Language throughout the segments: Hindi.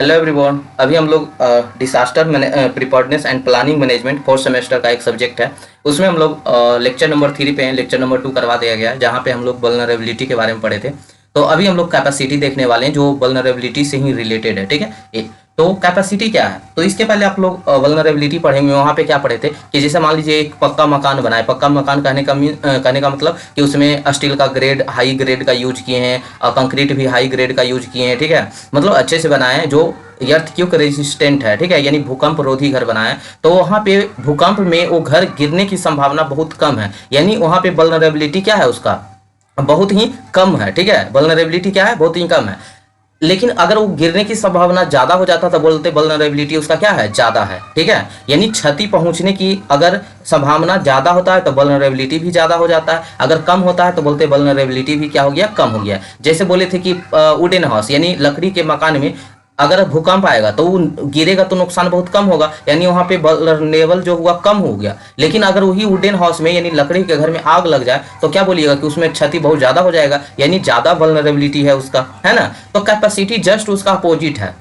Hello everyone. अभी हम लोग disaster preparedness and planning management fourth semester का एक सब्जेक्ट है। उसमें हम लोग लेक्चर नंबर 3 पे हैं। लेक्चर नंबर 2 करवा दिया गया है, जहाँ पे हम लोग वल्नरेबिलिटी के बारे में पढ़े थे। तो अभी हम लोग कैपेसिटी देखने वाले हैं, जो वल्नरेबिलिटी से ही रिलेटेड है। ठीक है, तो कैपेसिटी क्या है? तो इसके पहले आप लोग वल्नरेबिलिटी पढ़ेंगे। वहाँ पे क्या पढ़े थे कि जैसे मान लीजिए एक पक्का मकान बनाए। पक्का मकान कहने का मतलब कि उसमें स्टील का ग्रेड हाई ग्रेड का यूज किए हैं और कंक्रीट भी हाई ग्रेड का यूज किए हैं। ठीक है, मतलब अच्छे से बनाए हैं, जो अर्थक्वेक रेजिस्टेंट है। ठीक है, यानी भूकंप रोधी घर बनाया है। तो वहाँ पे भूकंप में वो घर गिरने की संभावना बहुत कम है, यानी वहाँ पे वल्नरेबिलिटी क्या है उसका, बहुत ही कम है। ठीक है, वल्नरेबिलिटी क्या है, बहुत ही कम है। लेकिन अगर वो गिरने की संभावना ज्यादा हो जाता तो बोलते वल्नरेबिलिटी उसका क्या है, ज्यादा है। ठीक है, यानी क्षति पहुंचने की अगर संभावना ज्यादा होता है तो वल्नरेबिलिटी भी ज्यादा हो जाता है। अगर कम होता है तो बोलते वल्नरेबिलिटी भी क्या हो गया, कम हो गया। जैसे बोले थे कि वुडन हाउस यानी लकड़ी के मकान में अगर भूकंप आएगा तो वो गिरेगा तो नुकसान बहुत कम होगा, यानी वहां पे वल्नरेबल जो हुआ कम हो गया। लेकिन अगर वही वुडन हाउस में यानी लकड़ी के घर में आग लग जाए तो क्या बोलिएगा कि उसमें क्षति बहुत ज्यादा हो जाएगा, यानी ज्यादा वल्नरेबिलिटी है उसका, है ना। तो कैपेसिटी जस्ट उसका अपोजिट है।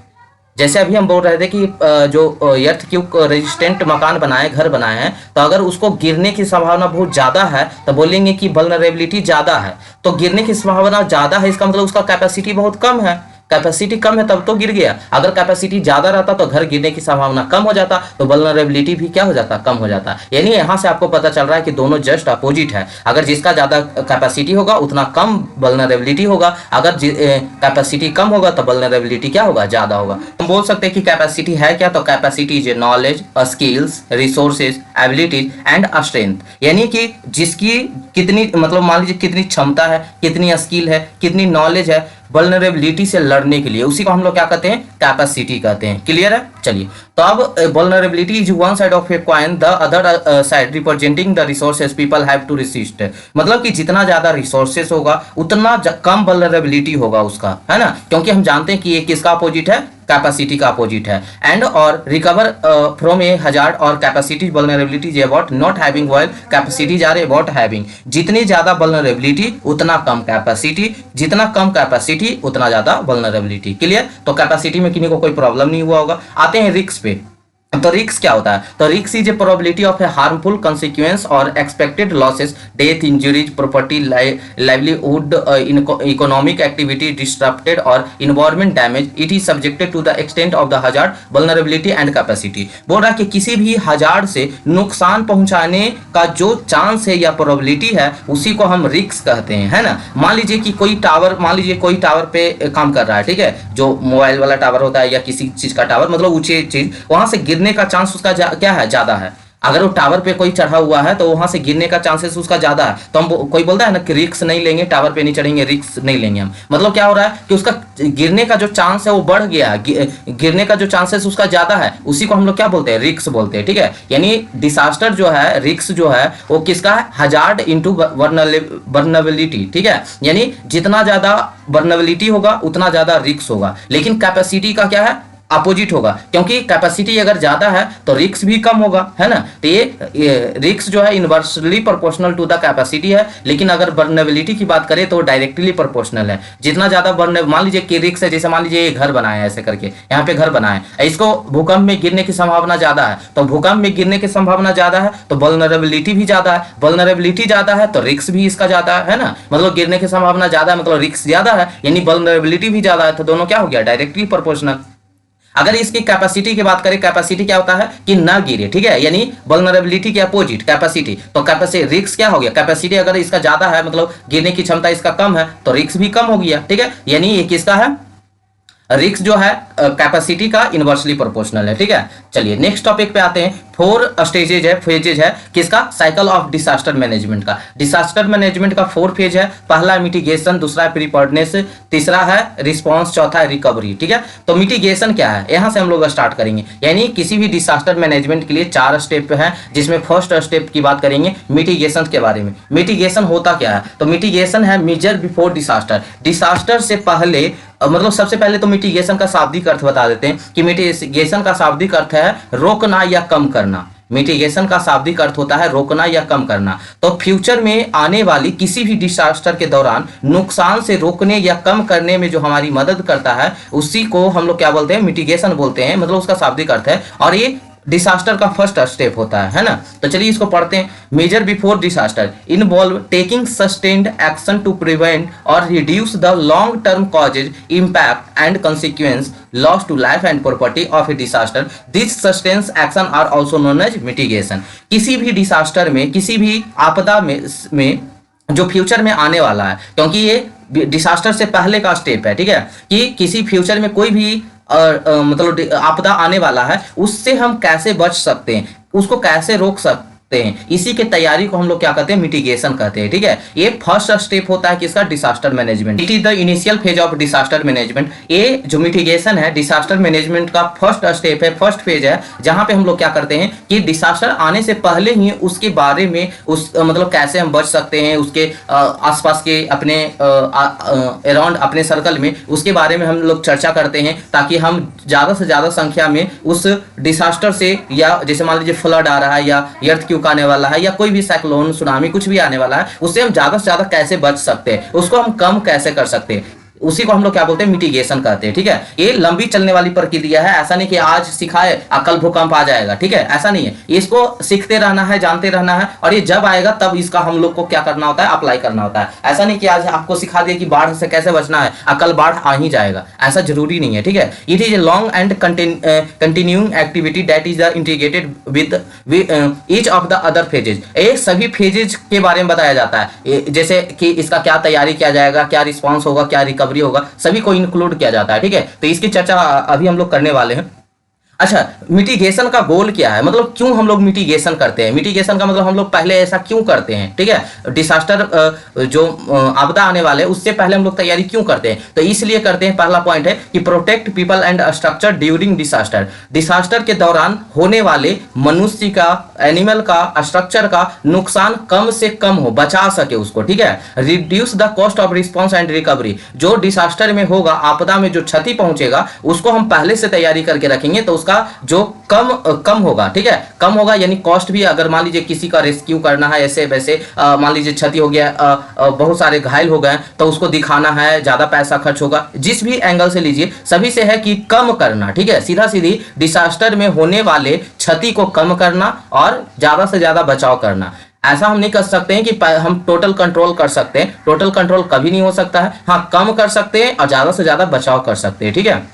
जैसे अभी हम बोल रहे थे कि जो अर्थक्वेक रेजिस्टेंट मकान बनाए, घर बनाए हैं, तो अगर उसको गिरने की संभावना बहुत ज्यादा है तो बोलेंगे कि वल्नरेबिलिटी ज्यादा है। तो गिरने की संभावना ज्यादा है, इसका मतलब उसका कैपेसिटी बहुत कम है। कैपेसिटी कम है तब तो गिर गया। अगर कैपेसिटी ज्यादा रहता तो घर गिरने की संभावना कम हो जाता, तो वल्नरेबिलिटी भी क्या हो जाता, कम हो जाता। यानी यहाँ से आपको पता चल रहा है कि दोनों जस्ट अपोजिट है। अगर जिसका ज्यादा कैपेसिटी होगा उतना कम वल्नरेबिलिटी होगा, अगर कैपेसिटी कम होगा तो वल्नरेबिलिटी क्या होगा, ज्यादा होगा। हम बोल सकते हैं कि कैपेसिटी है क्या, तो capacity is knowledge, skills, resources, abilities and strength. यानी कि जिसकी कितनी, मतलब मान लीजिए कितनी क्षमता है, कितनी स्किल है, कितनी नॉलेज है वल्नरेबिलिटी से लड़ने के लिए, उसी को हम लोग क्या कहते हैं, कैपेसिटी कहते हैं। क्लियर है? चलिए, तो अब vulnerability is one side of a coin, the other side representing the resources people have to resist. मतलब कि जितना ज्यादा रिसोर्सेज होगा उतना कम वल्नरेबिलिटी होगा उसका, है ना। क्योंकि हम जानते हैं कि ये किसका अपोजिट है, कैपेसिटी का अपोजिट है। एंड और रिकवर फ्रॉम ए हजार्ड और capacity vulnerability is about not having, while capacities are about having. जितनी ज्यादा वल्नरेबिलिटी उतना कम कैपेसिटी, जितना कम कैपेसिटी उतना ज्यादा वल्नरेबिलिटी। क्लियर? तो कैपेसिटी में किसी को कोई प्रॉब्लम नहीं हुआ होगा। आते हैं रिस्क पे। तो रिस्क क्या होता है? तो risk is a probability of a harmful consequence और expected losses, death, injuries, property, livelihood, economic activity disrupted और environment damage. It is subjected to the extent of the hazard, vulnerability and capacity. बोल रहा है कि किसी भी हजार्ड से नुकसान पहुंचाने का जो चांस है या प्रोबेबिलिटी है उसी को हम रिस्क कहते हैं, है ना। मान लीजिए कि कोई टावर, मान लीजिए कोई टावर पे काम कर रहा है, ठीक है, जो मोबाइल वाला टावर होता है या किसी चीज का टावर, मतलब ऊंची चीज, वहां से गिरने का चांस उसका क्या है, ज्यादा है। अगर वो टावर पे कोई चढ़ा हुआ है तो वहां से गिरने का चांसेस उसका ज्यादा है। तो हम कोई बोलता है ना कि रिस्क नहीं लेंगे, टावर पे नहीं चढ़ेंगे, रिस्क नहीं लेंगे हम, मतलब क्या हो रहा है कि उसका गिरने का जो चांस है वो बढ़ गया है, गिरने का जो चांसेस उसका ज्यादा है, उसी को हम लोग क्या बोलते हैं, रिस्क बोलते हैं। ठीक है, यानी डिसास्टर जो है, रिस्क जो है वो किसका है, हजार्ड इंटू वर्नेबिलिटी। ठीक है, यानी जितना ज्यादा वर्नेबिलिटी होगा उतना ज्यादा रिस्क होगा। लेकिन कैपेसिटी का क्या है, अपोजिट होगा, क्योंकि कैपेसिटी अगर ज्यादा है तो रिस्क भी कम होगा, है ना। तो ये रिस्क जो है inversely proportional to the capacity है। लेकिन अगर वर्नेबिलिटी की बात करें तो डायरेक्टली प्रोपोर्शनल है। जितना ज्यादा मान लीजिए कि रिस्क है, जैसे मान लीजिए ये घर बनाया है, ऐसे करके यहाँ पे घर बनाए, इसको भूकंप में गिरने की संभावना ज्यादा है, तो भूकंप में गिरने की संभावना ज्यादा है तो वल्नरेबिलिटी भी ज्यादा है। वल्नरेबिलिटी ज्यादा है तो रिस्क भी इसका ज्यादा है ना, मतलब गिरने की संभावना ज्यादा है मतलब रिस्क ज्यादा है, यानी वल्नरेबिलिटी भी ज्यादा है। तो दोनों क्या हो गया, डायरेक्टली प्रोपोर्शनल। अगर इसकी कैपेसिटी की बात करें, कैपेसिटी क्या होता है कि ना गिरे, ठीक है, यानी वल्नरेबिलिटी के अपोजिट कैपेसिटी। तो कैपेसिटी, रिस्क क्या हो गया, कैपेसिटी अगर इसका ज्यादा है मतलब गिरने की क्षमता इसका कम है तो रिस्क भी कम हो गया। ठीक है, यानी ये किसका है, रिस्क जो है कैपेसिटी का इनवर्सली प्रोपोर्शनल है। ठीक है, चलिए नेक्स्ट टॉपिक पे आते हैं। 4 स्टेजेज है, फेजेज है किसका, साइकिल ऑफ डिसास्टर मैनेजमेंट का। डिसास्टर मैनेजमेंट का 4 फेज है। पहला है मिटिगेशन, दूसरा है प्रिपेयर्डनेस, तीसरा है रिस्पांस, चौथा है रिकवरी। ठीक है, तो मिटिगेशन क्या है, यहां से हम लोग स्टार्ट करेंगे। यानी किसी भी डिसास्टर मैनेजमेंट के लिए 4 स्टेप है, जिसमें फर्स्ट स्टेप की बात करेंगे मिटिगेशन के बारे में। मिटिगेशन होता क्या है, तो मिटिगेशन है मेजर बिफोर डिसास्टर। डिसास्टर से पहले, मतलब सबसे पहले तो मिटिगेशन का शाब्दिक अर्थ बता देते हैं कि मिटिगेशन का शाब्दिक अर्थ है रोकना या कम करना। मिटिगेशन का शाब्दिक अर्थ होता है रोकना या कम करना। तो फ्यूचर में आने वाली किसी भी डिसास्टर के दौरान नुकसान से रोकने या कम करने में जो हमारी मदद करता है उसी को हम लोग क्या बोलते हैं, मिटिगेशन बोलते हैं, मतलब उसका शाब्दिक अर्थ है। और ये डिसास्टर का फर्स्ट स्टेप होता है ना। तो चलिए इसको पढ़ते हैं। Measure before disaster involve taking sustained action to prevent और reduce the long term causes impact and consequence loss to life and property of a disaster. This sustains action are also known as mitigation. किसी भी डिसास्टर में, किसी भी आपदा में जो फ्यूचर में आने वाला है, क्योंकि ये डिसास्टर से पहले का स्टेप है, ठीक है, कि किसी फ्यूचर में कोई भी मतलब आपदा आने वाला है, उससे हम कैसे बच सकते हैं, उसको कैसे रोक सकते हैं, इसी के तैयारी को हम लोग क्या कहते हैं, मिटिगेशन कहते हैं, ठीक है। ये फर्स्ट स्टेप होता है किसका, disaster management. It is the initial phase of disaster management. ये जो मिटिगेशन है डिसास्टर मैनेजमेंट का फर्स्ट स्टेप है, फर्स्ट फेज है, जहां पे हम लोग क्या करते हैं कि डिसास्टर आने से पहले ही उसके बारे में उस मतलब कैसे हम बच सकते हैं, उसके आसपास के अपने अराउंड अपने सर्कल में उसके बारे में हम लोग चर्चा करते हैं, ताकि हम ज़्यादा से ज़्यादा संख्या में उस डिसास्टर से, या जैसे मान लीजिए फ्लड आ रहा है या अर्थ आने वाला है या कोई भी साइक्लोन सुनामी कुछ भी आने वाला है, उससे हम ज्यादा से ज्यादा कैसे बच सकते हैं, उसको हम कम कैसे कर सकते हैं, उसी को हम लोग क्या बोलते हैं, मिटिगेशन कहते हैं, ठीक है। ये लंबी चलने वाली प्रक्रिया है, ऐसा नहीं कि आज सिखाए कल भूकंप आ जाएगा, ठीक है, ऐसा नहीं है। इसको सीखते रहना है, जानते रहना है, और ये जब आएगा तब इसका हम लोग को क्या करना होता है, अप्लाई करना होता है। ऐसा नहीं कि आज आपको सिखा दिया कि बाढ़ से कैसे बचना है, कल बाढ़ आ ही जाएगा, ऐसा जरूरी नहीं है, ठीक है। It is a long and continuing activity that is the integrated with each of the other phases. ये सभी फेजेज के बारे में बताया जाता है, जैसे कि इसका क्या तैयारी किया जाएगा, क्या रिस्पॉन्स होगा, क्या रिकवरी होगा, सभी को इंक्लूड किया जाता है, ठीक है। तो इसकी चर्चा अभी हम लोग करने वाले हैं। अच्छा, मिटिगेशन का गोल क्या है, मतलब क्यों हम लोग मिटिगेशन करते हैं, मिटिगेशन का मतलब हम लोग पहले ऐसा क्यों करते हैं, ठीक है। डिसास्टर जो आपदा आने वाले उससे पहले हम लोग तैयारी क्यों करते हैं, तो इसलिए करते हैं। पहला पॉइंट है कि protect people and structure during disaster. Disaster के दौरान होने वाले मनुष्य का, एनिमल का, स्ट्रक्चर का नुकसान कम से कम हो, बचा सके उसको, ठीक है। Reduce the cost of response and recovery. जो डिसास्टर में होगा, आपदा में जो क्षति पहुंचेगा उसको हम पहले से तैयारी करके रखेंगे, तो जो कम होगा, ठीक है, कम होगा, यानी कॉस्ट भी। अगर मान लीजिए किसी का रेस्क्यू करना है, ऐसे वैसे मान लीजिए क्षति हो गया, बहुत सारे घायल हो गए, तो उसको दिखाना है, ज्यादा पैसा खर्च होगा, जिस भी एंगल से लीजिए, सभी से है कि कम करना, ठीक है। सीधा सीधी डिसास्टर में होने वाले क्षति को कम करना और ज्यादा से ज्यादा बचाव करना। ऐसा हम नहीं कर सकते हैं कि हम टोटल कंट्रोल कर सकते हैं, टोटल कंट्रोल कभी नहीं हो सकता है। हाँ, कम कर सकते हैं और ज्यादा से ज्यादा बचाव कर सकते हैं, ठीक है।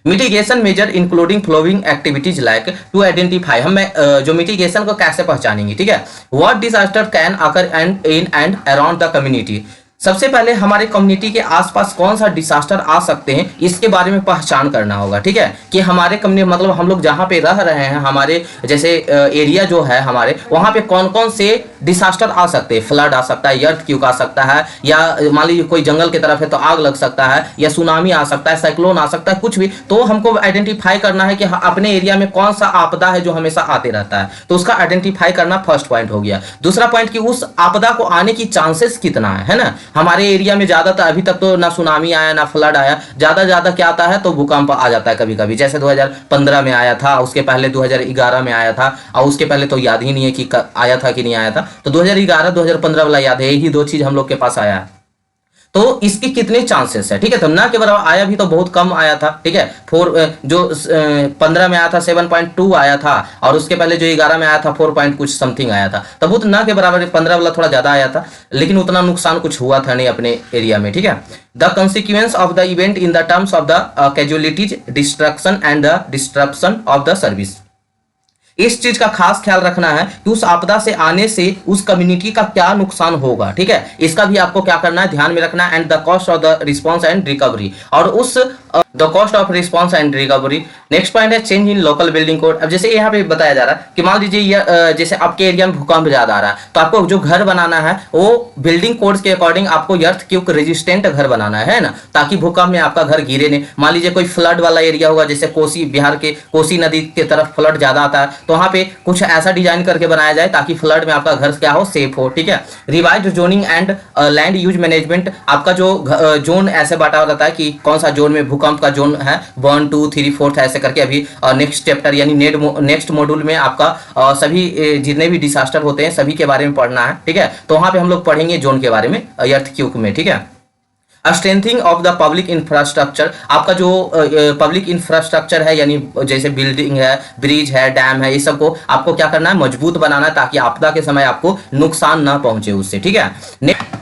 Mitigation measure including following activities like to identify. हम जो मिटिगेशन को कैसे पहचानेंगे, ठीक है। What disaster can occur and in and around the community. सबसे पहले हमारे कम्युनिटी के आसपास कौन सा डिसास्टर आ सकते हैं, इसके बारे में पहचान करना होगा, ठीक है। कि हमारे कम्युनिटी मतलब हम लोग जहाँ पे रह रहे हैं, हमारे जैसे एरिया जो है हमारे, वहाँ पे कौन कौन से डिसास्टर आ सकते हैं। फ्लड आ सकता है, अर्थक्वेक आ सकता है, या मान लीजिए कोई जंगल की तरफ है तो आग लग सकता है, या सुनामी आ सकता है, साइक्लोन आ सकता है, कुछ भी। तो हमको आइडेंटिफाई करना है कि अपने एरिया में कौन सा आपदा है जो हमेशा आते रहता है, तो उसका आइडेंटिफाई करना फर्स्ट पॉइंट हो गया। दूसरा पॉइंट कि उस आपदा को आने की चांसेस कितना है ना। हमारे एरिया में ज्यादातर अभी तक तो ना सुनामी आया ना फ्लड आया, ज्यादा क्या आता है तो भूकंप आ जाता है कभी कभी, जैसे 2015 में आया था, उसके पहले 2011 में आया था, और उसके पहले तो याद ही नहीं है कि आया था कि नहीं आया था। तो 2011 2015 वाला याद है, यही दो चीज हम लोग के पास आया है। तो इसके कितने चांसेस है, ठीक है। तो ना के बराबर आया भी तो बहुत कम आया था, ठीक है। 15 में आया था 7.2 आया था, और उसके पहले जो 11 में आया था 4 कुछ समथिंग आया था। तो बहुत ना के बराबर 15 वाला थोड़ा ज्यादा आया था, लेकिन उतना नुकसान कुछ हुआ था नहीं अपने एरिया में, ठीक है। The consequence of the event in the terms of the casualties, destruction and the disruption of the service. इस चीज का खास ख्याल रखना है कि उस आपदा से आने से उस कम्युनिटी का क्या नुकसान होगा, ठीक है। इसका भी आपको क्या करना है, ध्यान में रखना है। And the cost of the response and recovery, और उस the cost of response and recovery. Next point है change in local building code. अब जैसे यहाँ पे बताया जा रहा है कि मान लीजिए जैसे आपके एरिया में भूकंप ज्यादा आ रहा है, तो आपको जो घर बनाना है वो बिल्डिंग कोड्स के अकॉर्डिंग आपको अर्थक्वेक रेजिस्टेंट घर बनाना है ना, ताकि भूकंप में आपका घर गिरे नहीं। मान लीजिए कोई फ्लड वाला एरिया होगा, जैसे कोसी, बिहार के कोसी नदी के तरफ फ्लड ज्यादा आता है, तो वहाँ पे कुछ ऐसा डिजाइन करके बनाया जाए ताकि फ्लड में आपका घर क्या हो, सेफ हो, ठीक है। Revised zoning and land use management. आपका जो जोन ऐसे बांटा रहता है कि कौन सा जोन में भूकंप आपका जोन है 1 2 3 4 ऐसे करके अभी नेक्स्ट चैप्टर यानी नेक्स्ट मॉड्यूल में आपका सभी जितने भी डिसास्टर होते हैं सभी के बारे में पढ़ना है, ठीक है। तो वहाँ पे हम लोग पढ़ेंगे जोन के बारे में, अर्थक्वेक में, ठीक है। Strengthening of the public infrastructure, आपका जो पब्लिक इंफ्रास्ट्रक्चर है यानी जैसे बिल्डिंग है, ब्रिज है, डैम है, ये सबको आपको क्या करना है, मजबूत बनाना है ताकि आपदा के समय आपको नुकसान ना पहुंचे उससे, ठीक है।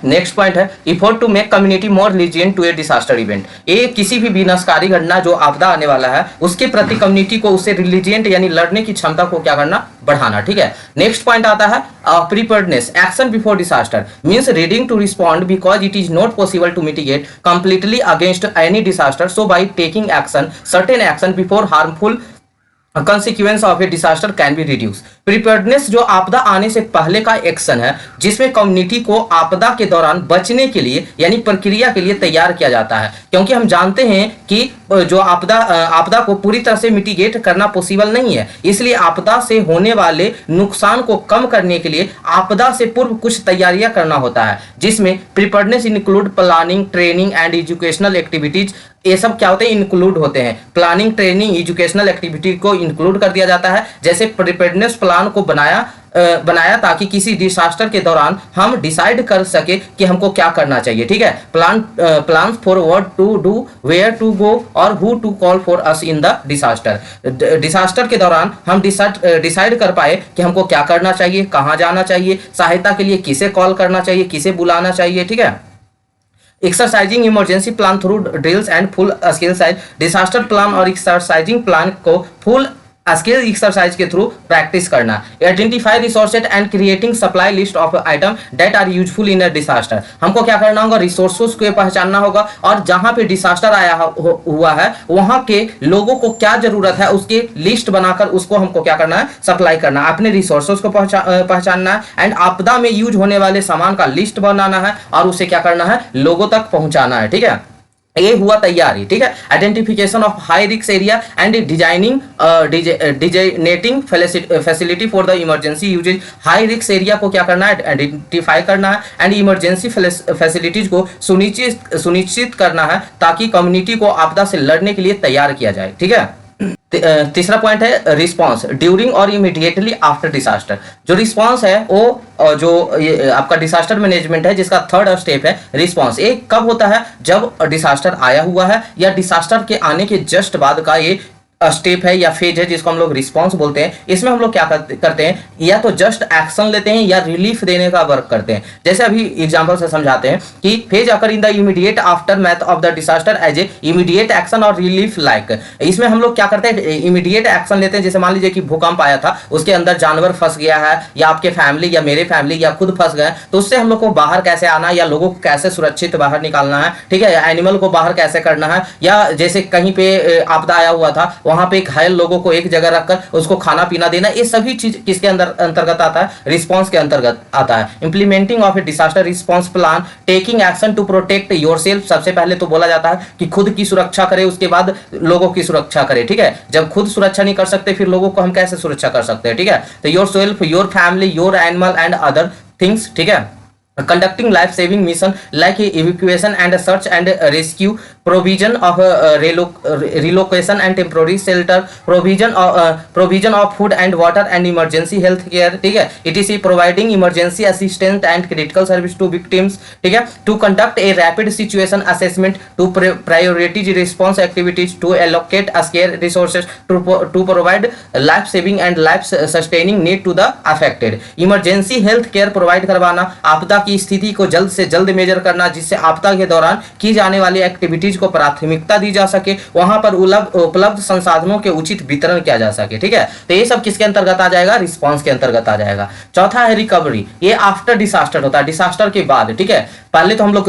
नेक्स्ट पॉइंट है effort to make community more resilient to a disaster event. ये किसी भी विनाशकारी घटना जो आपदा आने वाला है उसके प्रति कम्युनिटी को उससे रिलिजिएंट यानी लड़ने की क्षमता को क्या करना, बढ़ाना, ठीक है। नेक्स्ट पॉइंट आता है preparedness, action before disaster means readying to respond because it is not possible to mitigate completely against any disaster, so by taking action, certain action before harmful consequence of a disaster can be reduced। Preparedness जो आपदा आने से पहले का एक्शन है जिसमें कम्युनिटी को आपदा के दौरान बचने के लिए यानी प्रक्रिया के लिए तैयार किया जाता है, क्योंकि हम जानते हैं कि जो आपदा को पूरी तरह से मिटिगेट करना पॉसिबल नहीं है, इसलिए आपदा से होने वाले नुकसान को कम करने के लिए आपदा से पूर्व कुछ तैयारियां करना होता है, जिसमें preparedness include planning, training and educational activities. ये सब क्या होते हैं, इंक्लूड होते हैं। प्लानिंग, ट्रेनिंग, एजुकेशनल एक्टिविटी को इंक्लूड कर दिया जाता है। जैसे प्रिपेयर्डनेस प्लान को बनाया ताकि किसी डिसास्टर के दौरान हम डिसाइड कर सके कि हमको क्या करना चाहिए, ठीक है। Plan for what to do, where to go और who to call for us in the disaster. Disaster के दौरान हम डिसाइड कर पाए कि हमको क्या करना चाहिए, कहाँ जाना चाहिए, सहायता के लिए किसे कॉल करना चाहिए, किसे बुलाना चाहिए, ठीक है। Exercising emergency plan through drills and full scale size, disaster plan और एक्सरसाइजिंग प्लान को फुल स्केल एक्सरसाइज के थ्रू प्रैक्टिस करना। Identify resources and creating supply list of item that are useful in a disaster. हमको क्या करना होगा, रिसोर्सेज को पहचानना होगा और जहां पे डिसास्टर आया हुआ है वहां के लोगों को क्या जरूरत है उसकी लिस्ट बनाकर उसको हमको क्या करना है, सप्लाई करना। अपने रिसोर्सेज को पहचानना है एंड आपदा में यूज होने वाले सामान का लिस्ट बनाना है और उसे क्या करना है, लोगों तक पहुंचाना है, ठीक है। ये हुआ तैयारी, ठीक है। Identification of high risk area and designating facility for the emergency usages. High risk area को क्या करना है, आइडेंटिफाई करना है एंड इमरजेंसी फैसिलिटीज को सुनिश्चित करना है ताकि कम्युनिटी को आपदा से लड़ने के लिए तैयार किया जाए, ठीक है। तीसरा पॉइंट है रिस्पांस ड्यूरिंग और इमीडिएटली आफ्टर डिसास्टर। जो रिस्पांस है वो जो ये आपका डिसास्टर मैनेजमेंट है जिसका थर्ड स्टेप है रिस्पांस। ये कब होता है, जब डिसास्टर आया हुआ है या डिसास्टर के आने के जस्ट बाद का ये स्टेप है या फेज है जिसको हम लोग रिस्पांस बोलते हैं। इसमें हम लोग क्या करते हैं, या तो जस्ट एक्शन लेते हैं या रिलीफ देने का वर्क करते हैं। जैसे अभी एग्जांपल से समझाते हैं कि phase occur in the immediate aftermath of the disaster as a immediate action और रिलीफ लाइक। इसमें हम लोग क्या करते हैं, इमीडिएट एक्शन लेते हैं। जैसे मान लीजिए कि भूकंप आया था, उसके अंदर जानवर फंस गया है या आपके फैमिली या मेरे फैमिली या खुद फंस गए, तो उससे हम लोग को बाहर कैसे आना या लोगों को कैसे सुरक्षित बाहर निकालना है, ठीक है। एनिमल को बाहर कैसे करना है, या जैसे कहीं पे आपदा आया हुआ था वहां पे घायल लोगों को एक जगह रखकर उसको खाना पीना देना, ये सभी चीज किसके अंतर्गत आता है, रिस्पांस के अंतर्गत आता है। Implementing of a disaster response plan, taking action to protect yourself. सबसे पहले तो बोला जाता है कि खुद की सुरक्षा करे, उसके बाद लोगों की सुरक्षा करे, ठीक है। जब खुद सुरक्षा नहीं कर सकते फिर लोगों को हम कैसे सुरक्षा कर सकते हैं, ठीक है। तो yourself, your family, your animal and other things, ठीक है। Conducting life-saving mission like evacuation and search and rescue, provision of relocation and temporary shelter, provision of food and water and emergency health care, ठीक है। etc. providing emergency assistance and critical service to victims, ठीक है। To conduct a rapid situation assessment, to prioritize response activities, to allocate scarce resources, to provide life-saving and life-sustaining need to the affected. Emergency health care provide करवाना, आपदा की स्थिति को जल्द से जल्द मेजर करना जिससे आपदा के दौरान की जाने वाली एक्टिविटीज को प्राथमिकता दी जा सके, वहां पर उपलब्ध संसाधनों के उचित वितरण किया जा सके, ठीक है। तो ये सब किसके अंतर्गत आ जाएगा, रिस्पांस के अंतर्गत आ जाएगा। चौथा है रिकवरी, ये आफ्टर डिसास्टर होता है, डिसास्टर के बाद, ठीक है। पहले तो हम लोग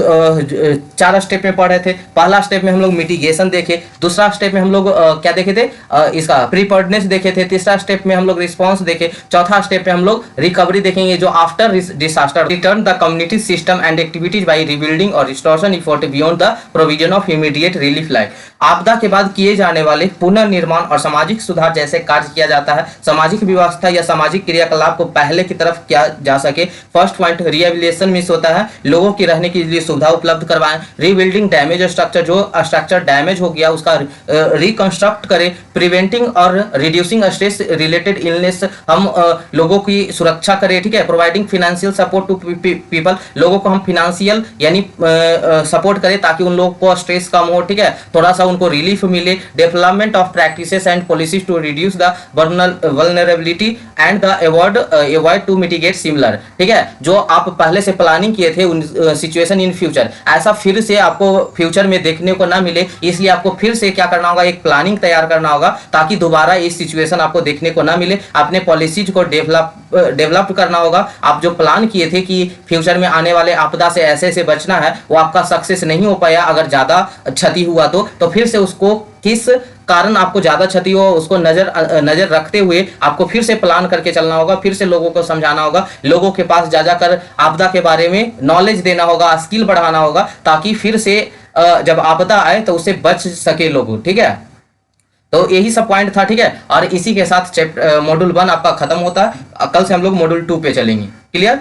4 स्टेप में पढ़ रहे थे। पहला स्टेप में हम लोग मिटिगेशन देखे, दूसरा स्टेप में हम लोग क्या देखे थे, इसका प्रीपेयर्डनेस देखे थे, तीसरा स्टेप में हम लोग रिस्पांस देखे, चौथा स्टेप में हम लोग रिकवरी देखेंगे जो after disaster. Return the community system and activities by rebuilding और restoration effort beyond the provision of immediate relief like. आपदा के बाद किए जाने वाले पुनर्निर्माण और सामाजिक सुधार जैसे कार्य किया जाता है। सामाजिक व्यवस्था या सामाजिक क्रियाकलाप को पहले की तरफ किया जा सके। फर्स्ट पॉइंट रिहेबिलिटेशन मीन्स होता है लोगों की रहने के लिए सुविधा उपलब्ध करवाएं। रीबिल्डिंग डैमेज स्ट्रक्चर, जो स्ट्रक्चर डैमेज हो गया उसका रिकंस्ट्रक्ट करें। प्रिवेंटिंग और रिड्यूसिंग स्ट्रेस रिलेटेड इलनेस, हम लोगों की सुरक्षा करें, ठीक है। Providing financial support to people, लोगों को हम फाइनेंशियल यानी सपोर्ट करें ताकि उन लोगों को स्ट्रेस कम हो, ठीक है, थोड़ा सा उनको रिलीफ मिले। Development of practices and policies to reduce the vulnerability and the avoid to mitigate similar, ठीक है। जो आप पहले से प्लानिंग किए थे उन सिचुएशन इन फ्यूचर, ऐसा फिर से आपको फ्यूचर में देखने को ना मिले, इसलिए आपको फिर से क्या करना होगा, एक प्लानिंग तैयार करना होगा ताकि दोबारा इस सिचुएशन आपको देखने को ना मिले। अपने पॉलिसीज को डेवलप करना होगा। आप जो प्लान किए थे कि फ्यूचर में आने वाले आपदा से ऐसे ऐसे बचना है, वो आपका सक्सेस नहीं हो पाया, अगर ज्यादा क्षति हुआ तो फिर से उसको किस कारण आपको ज्यादा क्षति हो उसको नजर रखते हुए आपको फिर से प्लान करके चलना होगा, फिर से लोगों को समझाना होगा, लोगों के पास जा जाकर आपदा के बारे में नॉलेज देना होगा, स्किल बढ़ाना होगा ताकि फिर से जब आपदा आए तो उससे बच सके लोग, ठीक है। तो यही सब पॉइंट था, ठीक है। और इसी के साथ मॉड्यूल 1 आपका खत्म होता है। कल से हम लोग मॉड्यूल 2 पे चलेंगे। क्लियर।